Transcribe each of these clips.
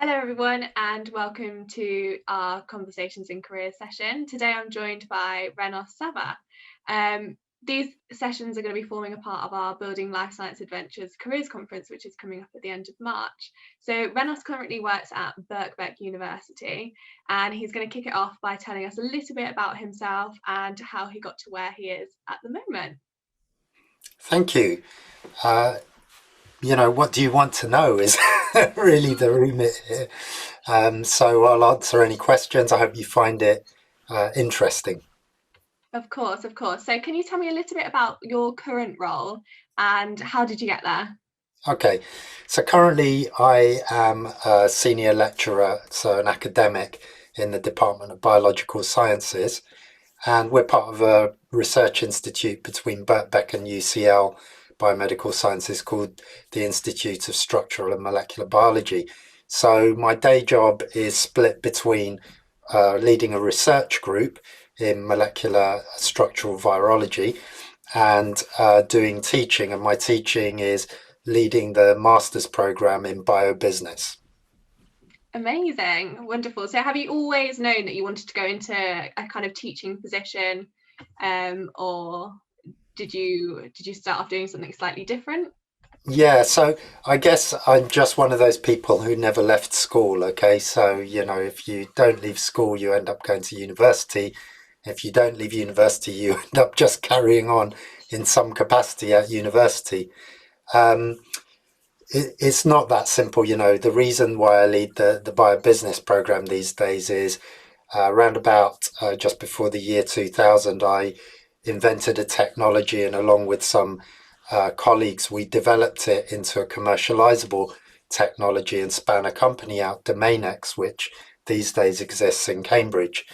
Hello, everyone, and welcome to our Conversations in Careers session. Today, I'm joined by Renos Savva. These sessions are going to be forming a part of our Building Life Science Adventures Careers Conference, which is coming up at the end of March. So, Renos currently works at Birkbeck University, and he's going to kick it off by telling us a little bit about himself and how he got to where he is at the moment. Thank you. What do you want to know is really the remit here. So I'll answer any questions. I hope you find it interesting. Of course, of course. So, can you tell me a little bit about your current role and how did you get there? Okay, so currently I am a senior lecturer, so an academic in the Department of Biological Sciences, and we're part of a research institute between Birkbeck and UCL Biomedical Sciences called the Institute of Structural and Molecular Biology. So my day job is split between leading a research group in molecular structural virology and doing teaching. And my teaching is leading the master's program in biobusiness. Amazing, wonderful. So have you always known that you wanted to go into a kind of teaching position, or did you start off doing something slightly different? Yeah, so I guess I'm just one of those people who never left school. Okay, so if you don't leave school, you end up going to university. If you don't leave university, you end up just carrying on in some capacity at university. Um, it's not that simple. The reason why I lead the biobusiness program these days is around about just before the year 2000, I invented a technology, and along with some colleagues, we developed it into a commercializable technology and span a company out, DomainX, which these days exists in Cambridge.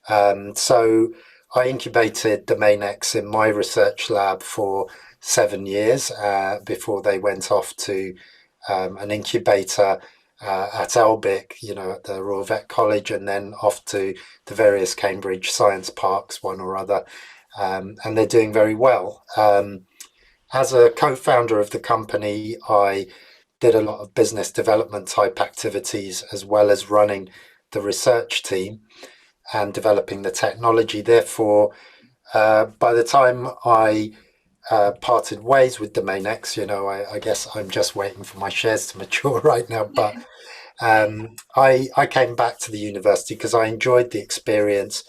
So I incubated DomainX in my research lab for 7 years before they went off to an incubator at Elbic, at the Royal Vet College, and then off to the various Cambridge science parks, one or other. And they're doing very well. As a co-founder of the company, I did a lot of business development type activities as well as running the research team and developing the technology. Therefore, by the time I parted ways with DomainX, I guess I'm just waiting for my shares to mature right now. But I came back to the university because I enjoyed the experience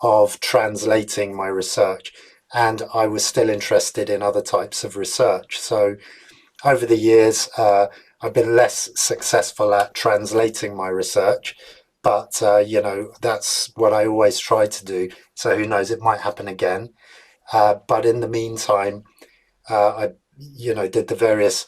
of translating my research, and I was still interested in other types of research. So over the years, I've been less successful at translating my research, but that's what I always try to do. So who knows, it might happen again. But in the meantime, I did the various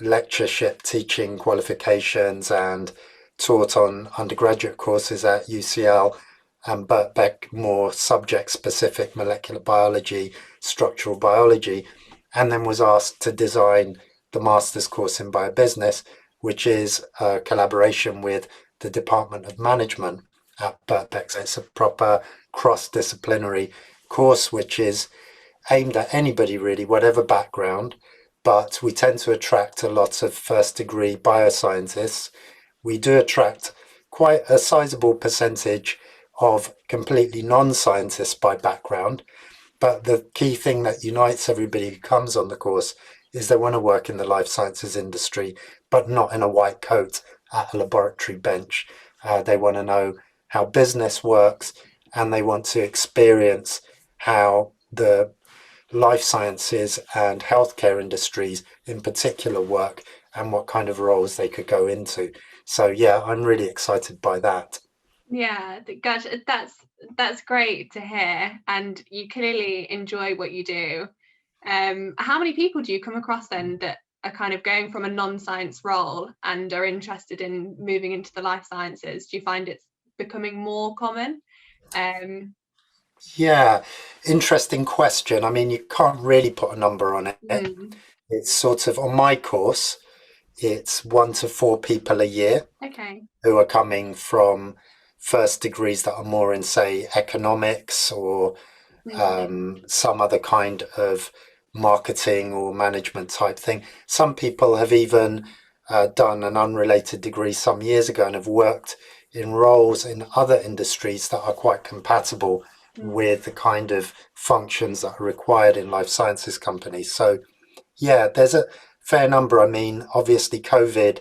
lectureship teaching qualifications and taught on undergraduate courses at UCL and Birkbeck, more subject specific molecular biology, structural biology, and then was asked to design the master's course in biobusiness, which is a collaboration with the Department of Management at Birkbeck. So it's a proper cross disciplinary course which is aimed at anybody really, whatever background, but we tend to attract a lot of first degree bioscientists. We do attract quite a sizable percentage of completely non scientists by background. But the key thing that unites everybody who comes on the course is they want to work in the life sciences industry, but not in a white coat at a laboratory bench. They want to know how business works, and they want to experience how the life sciences and healthcare industries in particular work and what kind of roles they could go into. So yeah, I'm really excited by that. Yeah, gosh, that's great to hear, and you clearly enjoy what you do. How many people do you come across then that are kind of going from a non-science role and are interested in moving into the life sciences? Do you find it's becoming more common? Um, Yeah, interesting question. I mean, you can't really put a number on it. mm, It's sort of on my course, it's 1 to 4 people a year okay. who are coming from first degrees that are more in, say, economics or Mm, some other kind of marketing or management type thing. Some people have even done an unrelated degree some years ago and have worked in roles in other industries that are quite compatible Mm. with the kind of functions that are required in life sciences companies. So, yeah, there's a fair number. I mean, obviously, COVID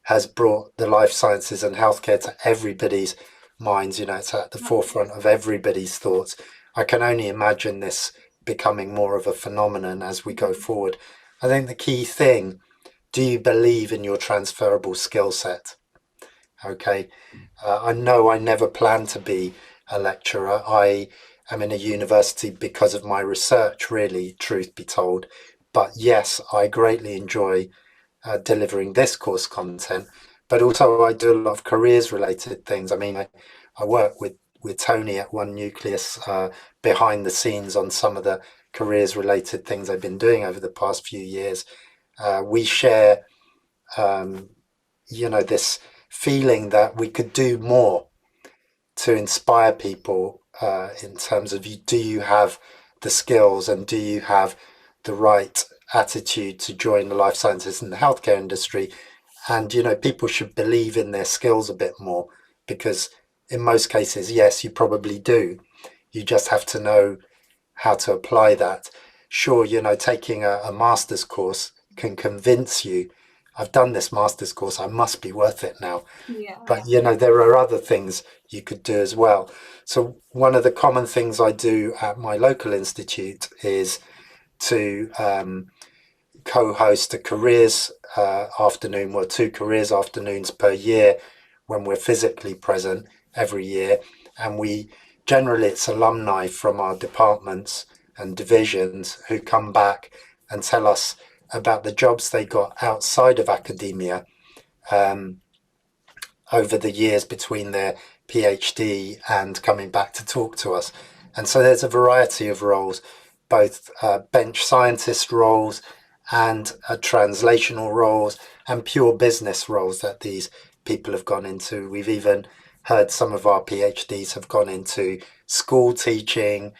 has brought the life sciences and healthcare to everybody's minds. You know, it's at the forefront of everybody's thoughts. I can only imagine this becoming more of a phenomenon as we go Mhm. forward. I think the key thing, do you believe in your transferable skill set? Okay. I know I never planned to be a lecturer. I am in a university because of my research, really, truth be told. But yes, I greatly enjoy delivering this course content, but also I do a lot of careers related things. I mean, I work with Tony at One Nucleus behind the scenes on some of the careers related things I've been doing over the past few years. We share, um, this feeling that we could do more to inspire people in terms of do you have the skills and do you have the right attitude to join the life sciences and the healthcare industry. And people should believe in their skills a bit more, because in most cases, yes, you probably do. You just have to know how to apply that. Sure, taking a master's course can convince you, I've done this master's course, I must be worth it now. Yeah. But there are other things you could do as well. So one of the common things I do at my local institute is to co-host a careers afternoon, well, two careers afternoons per year when we're physically present every year. And generally it's alumni from our departments and divisions who come back and tell us about the jobs they got outside of academia, um, over the years between their PhD and coming back to talk to us. And so there's a variety of roles, both bench scientist roles and translational roles and pure business roles that these people have gone into. We've even heard some of our PhDs have gone into school teaching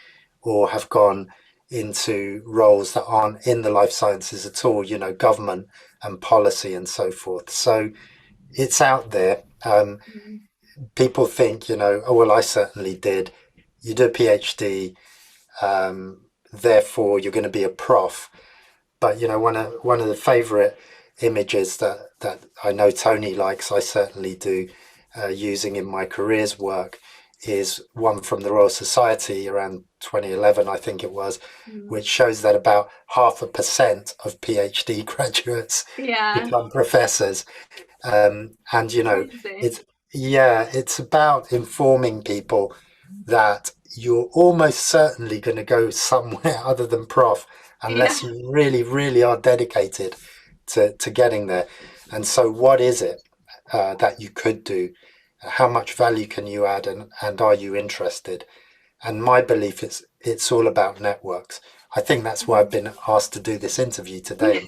or have gone into roles that aren't in the life sciences at all, government and policy and so forth. So it's out there. Mm. People think, oh, well, I certainly did. You do a PhD, therefore you're going to be a prof. But one of the favourite images that I know Tony likes, I certainly do, using in my careers work, is one from the Royal Society around 2011, I think it was, Mm. which shows that about 0.5% of PhD graduates Yeah. become professors. And Crazy. it's it's about informing people that you're almost certainly going to go somewhere other than prof Yeah. unless you really, really are dedicated to getting there. And so, what is it that you could do? How much value can you add, and are you interested? And my belief is it's all about networks. I think that's why I've been asked to do this interview today.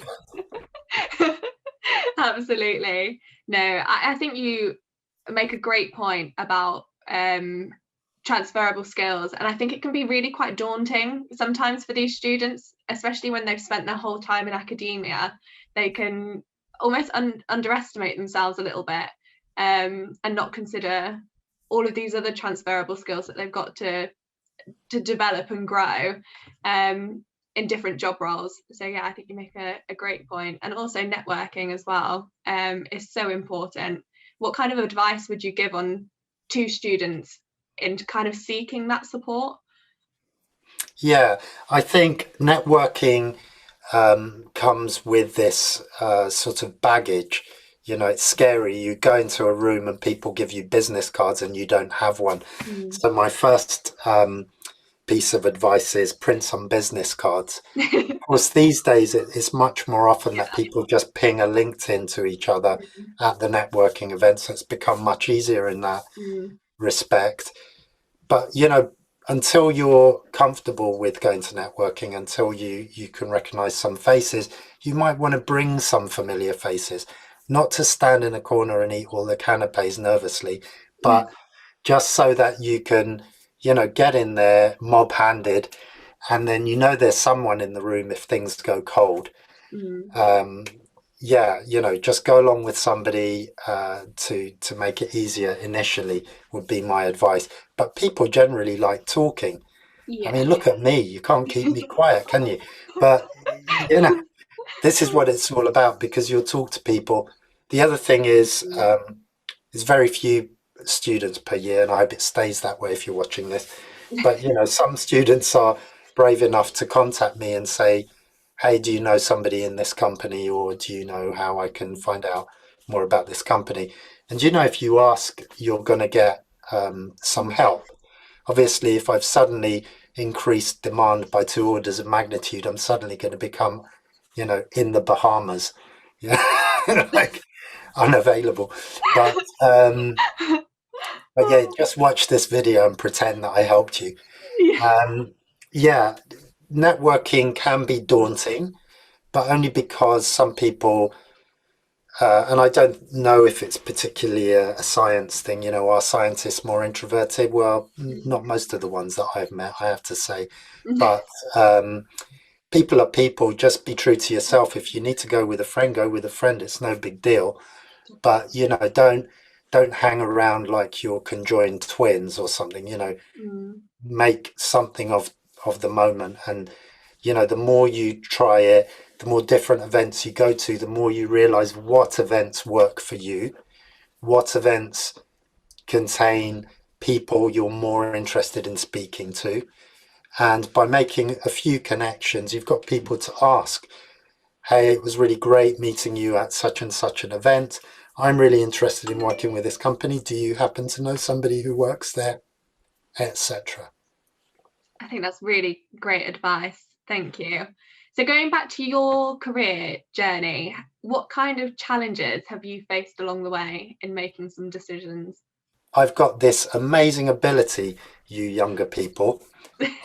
Absolutely. No, I think you make a great point about transferable skills. And I think it can be really quite daunting sometimes for these students, especially when they've spent their whole time in academia. They can almost underestimate themselves a little bit, and not consider all of these other transferable skills that they've got to develop and grow in different job roles. So yeah, I think you make a great point. And also networking as well is so important. What kind of advice would you give on to students in kind of seeking that support? Yeah, I think networking comes with this sort of baggage. It's scary. You go into a room and people give you business cards and you don't have one. Mm. So my first piece of advice is print some business cards. Of course, these days it's much more often Yeah. that people just ping a LinkedIn to each other Mm. at the networking events. So it's become much easier in that Mm. respect. But until you're comfortable with going to networking, until you can recognize some faces, you might want to bring some familiar faces, not to stand in a corner and eat all the canapes nervously, but just so that you can get in there mob handed, and then there's someone in the room if things go cold. Mm. um yeah, just go along with somebody to make it easier initially would be my advice. But people generally like talking. I Yeah. mean, look at me. You can't keep me quiet, can you? But this is what it's all about because you'll talk to people. The other thing is, there's very few students per year, and I hope it stays that way if you're watching this. But some students are brave enough to contact me and say, "Hey, do you know somebody in this company, or do you know how I can find out more about this company?" And if you ask, you're going to get some help. Obviously, if I've suddenly increased demand by 2 orders of magnitude, I'm suddenly going to become, in the Bahamas, yeah, like unavailable. But yeah, just watch this video and pretend that I helped you. Yeah. Yeah, networking can be daunting, but only because some people, and I don't know if it's particularly a science thing, are scientists more introverted? Well, not most of the ones that I've met, I have to say. But people are people, just be true to yourself. If you need to go with a friend, go with a friend. It's no big deal. But don't hang around like you're conjoined twins or something, make something of the moment. And the more you try it, the more different events you go to, the more you realize what events work for you, what events contain people you're more interested in speaking to. And by making a few connections, you've got people to ask, "Hey, it was really great meeting you at such and such an event. I'm really interested in working with this company. Do you happen to know somebody who works there?" Etc. I think that's really great advice. Thank you. So going back to your career journey, what kind of challenges have you faced along the way in making some decisions? I've got this amazing ability, you younger people,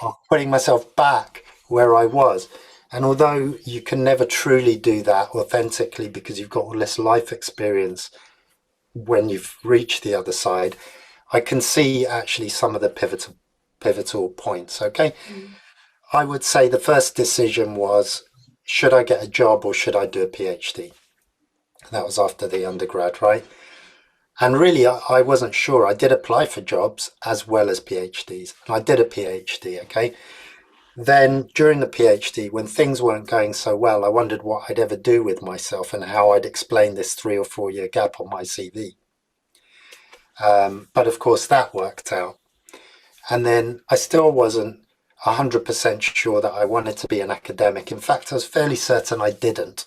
of putting myself back where I was. And although you can never truly do that authentically because you've got all this life experience when you've reached the other side, I can see actually some of the pivotal points. Okay. I would say the first decision was, should I get a job or should I do a PhD? That was after the undergrad, right? And really, I wasn't sure. I did apply for jobs as well as PhDs. And I did a PhD, okay? Then during the PhD, when things weren't going so well, I wondered what I'd ever do with myself and how I'd explain this 3 or 4 year gap on my CV. But of course, that worked out. And then I still wasn't 100% sure that I wanted to be an academic. In fact, I was fairly certain I didn't.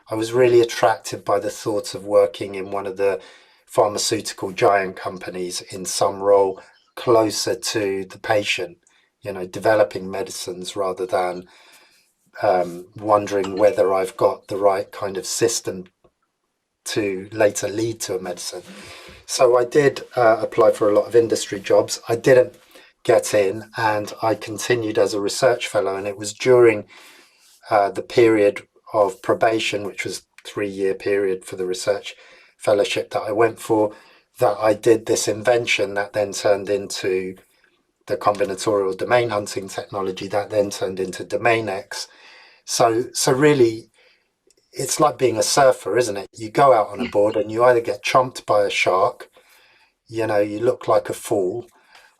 I was really attracted by the thought of working in one of the pharmaceutical giant companies in some role closer to the patient, developing medicines rather than wondering whether I've got the right kind of system to later lead to a medicine. So I did apply for a lot of industry jobs. I didn't get in, and I continued as a research fellow. And it was during the period of probation, which was 3 year period for the research fellowship that I went for, that I did this invention that then turned into the combinatorial domain hunting technology that then turned into Domain X. So really, it's like being a surfer, isn't it? You go out on a board and you either get chomped by a shark, you look like a fool,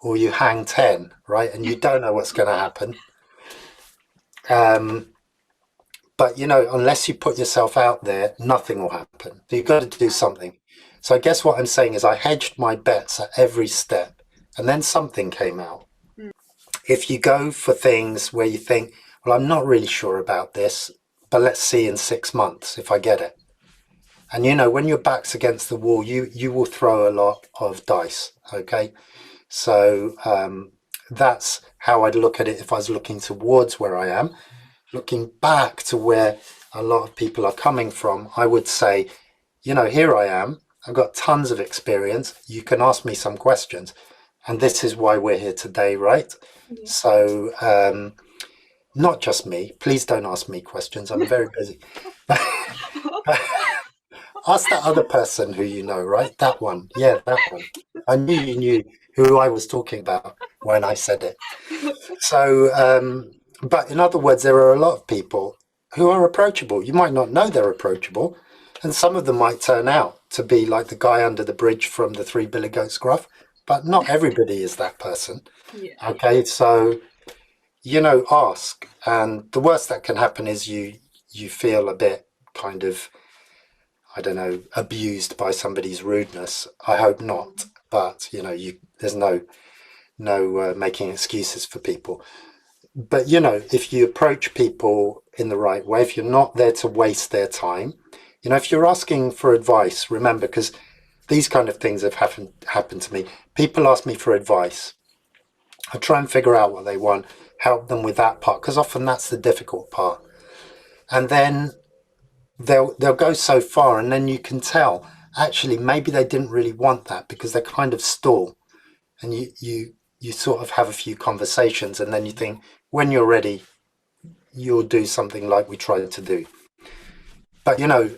or you hang 10, right? And you don't know what's going to happen. But unless you put yourself out there, nothing will happen. So you've got to do something. So I guess what I'm saying is I hedged my bets at every step, and then something came out. If you go for things where you think, well, I'm not really sure about this, but let's see in 6 months if I get it. And when your back's against the wall, you will throw a lot of dice. Okay, so that's how I'd look at it if I was looking towards where I am. Looking back to where a lot of people are coming from, I would say, here I am. I've got tons of experience. You can ask me some questions. And this is why we're here today, right? Yeah. So, not just me. Please don't ask me questions. I'm very busy. Ask that other person who you know, right? That one. Yeah, that one. I knew you knew who I was talking about when I said it. So, but in other words, there are a lot of people who are approachable. You might not know they're approachable, and some of them might turn out to be like the guy under the bridge from the Three Billy Goats Gruff, but not everybody is that person. Yeah. Okay, so ask, and the worst that can happen is you feel a bit kind of, I don't know, abused by somebody's rudeness. I hope not, but there's no making excuses for people. But if you approach people in the right way, if you're not there to waste their time, if you're asking for advice, remember, because these kind of things have happened to me. People ask me for advice. I try and figure out what they want, help them with that part, because often that's the difficult part. And then they'll go so far, and then you can tell actually maybe they didn't really want that, because they kind of stall, and you sort of have a few conversations, and then you think when you're ready you'll do something like we tried to do. But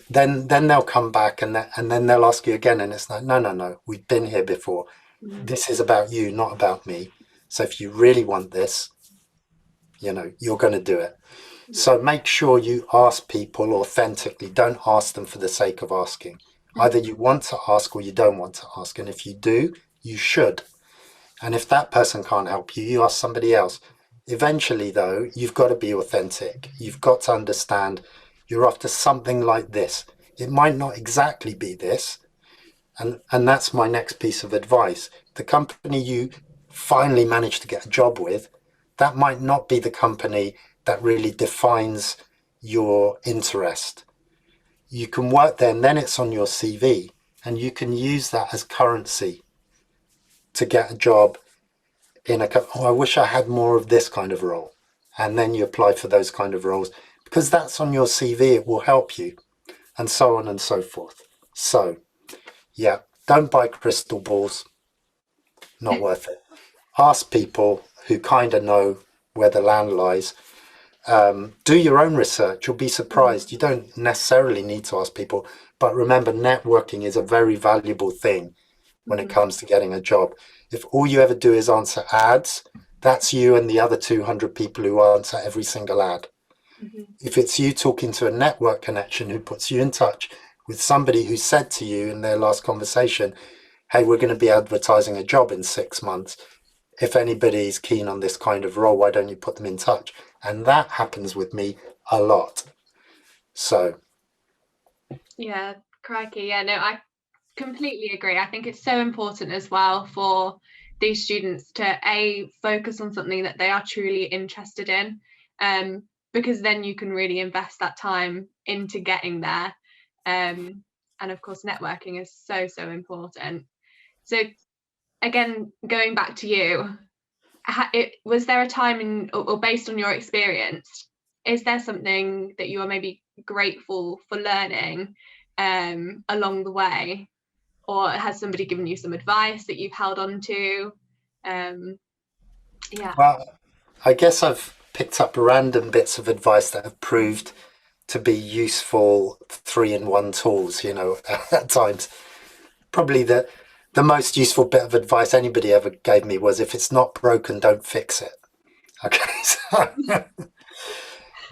then they'll come back, and then they'll ask you again, and it's like, no, we've been here before. Mm. This is about you, not about me. So if you really want this, you're going to do it. So make sure you ask people authentically. Don't ask them for the sake of asking. Either you want to ask or you don't want to ask. And if you do, you should. And if that person can't help you, you ask somebody else. Eventually, though, you've got to be authentic. You've got to understand you're after something like this. It might not exactly be this. And that's my next piece of advice. The company you finally managed to get a job with, that might not be the company that really defines your interest. You can work there, and then it's on your CV, and you can use that as currency to get a job in I wish I had more of this kind of role. And then you apply for those kind of roles, because that's on your CV. It will help you, and so on and so forth. So, yeah, don't buy crystal balls. Not worth it. Ask people who kind of know where the land lies. Do your own research. You'll be surprised. You don't necessarily need to ask people, but remember, networking is a very valuable thing when it comes to getting a job. If all you ever do is answer ads, that's you and the other 200 people who answer every single ad. If it's you talking to a network connection who puts you in touch with somebody who said to you in their last conversation, hey, we're going to be advertising a job in 6 months. If anybody's keen on this kind of role, why don't you put them in touch? And that happens with me a lot. So. Yeah, crikey. Yeah, no, I completely agree. I think it's so important as well for these students to focus on something that they are truly interested in, because then you can really invest that time into getting there. And of course, networking is so important. So again, going back to you, was there a time or based on your experience, is there something that you are maybe grateful for learning along the way? Or has somebody given you some advice that you've held on to? Yeah. Well, I guess I've picked up random bits of advice that have proved to be useful 3-in-1 tools, at times. Probably the most useful bit of advice anybody ever gave me was, if it's not broken, don't fix it. Okay, so,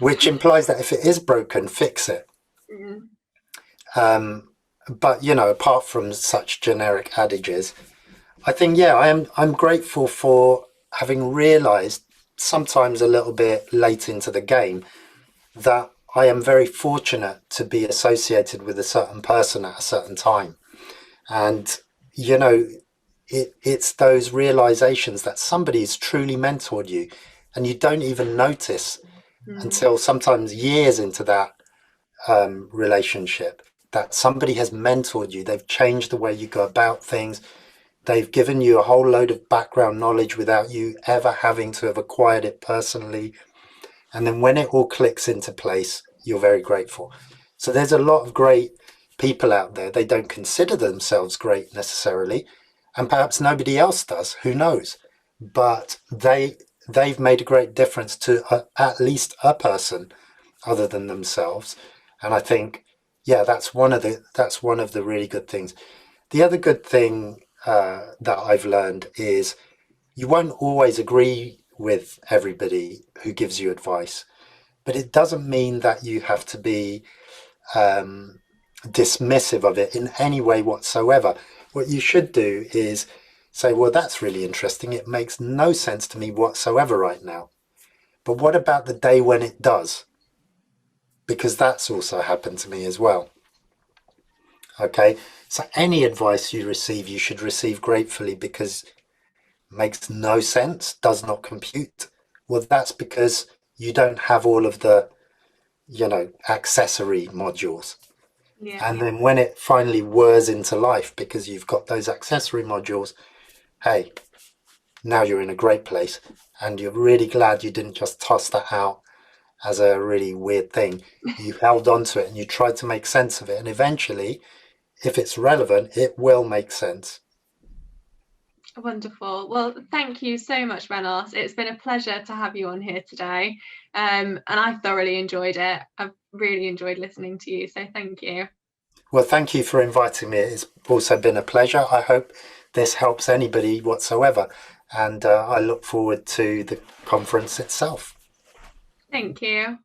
which implies that if it is broken, fix it. But apart from such generic adages, I think I'm grateful for having realised, sometimes a little bit late into the game, that I am very fortunate to be associated with a certain person at a certain time. And it's those realizations that somebody's truly mentored you, and you don't even notice until sometimes years into that relationship, that somebody has mentored you. They've changed the way you go about things. They've given you a whole load of background knowledge without you ever having to have acquired it personally. And then when it all clicks into place, you're very grateful. So there's a lot of great people out there. They don't consider themselves great necessarily, and perhaps nobody else does. Who knows? But they've made a great difference to at least a person other than themselves. And I think, that's one of the really good things. The other good thing that I've learned is you won't always agree with everybody who gives you advice. but it doesn't mean that you have to be dismissive of it in any way whatsoever. What you should do is say, well, that's really interesting. It makes no sense to me whatsoever right now. But what about the day when it does? Because that's also happened to me as well. Okay, so any advice you receive, you should receive gratefully, because it makes no sense, does not compute. Well, that's because you don't have all of the, accessory modules. Yeah. And then when it finally whirs into life, because you've got those accessory modules, hey, now you're in a great place, and you're really glad you didn't just toss that out as a really weird thing. You held on to it and you tried to make sense of it. And eventually, if it's relevant, it will make sense. Wonderful. Well, thank you so much, Renos. It's been a pleasure to have you on here today. And I thoroughly enjoyed it. I've really enjoyed listening to you. So thank you. Well, thank you for inviting me. It's also been a pleasure. I hope this helps anybody whatsoever. And I look forward to the conference itself. Thank you.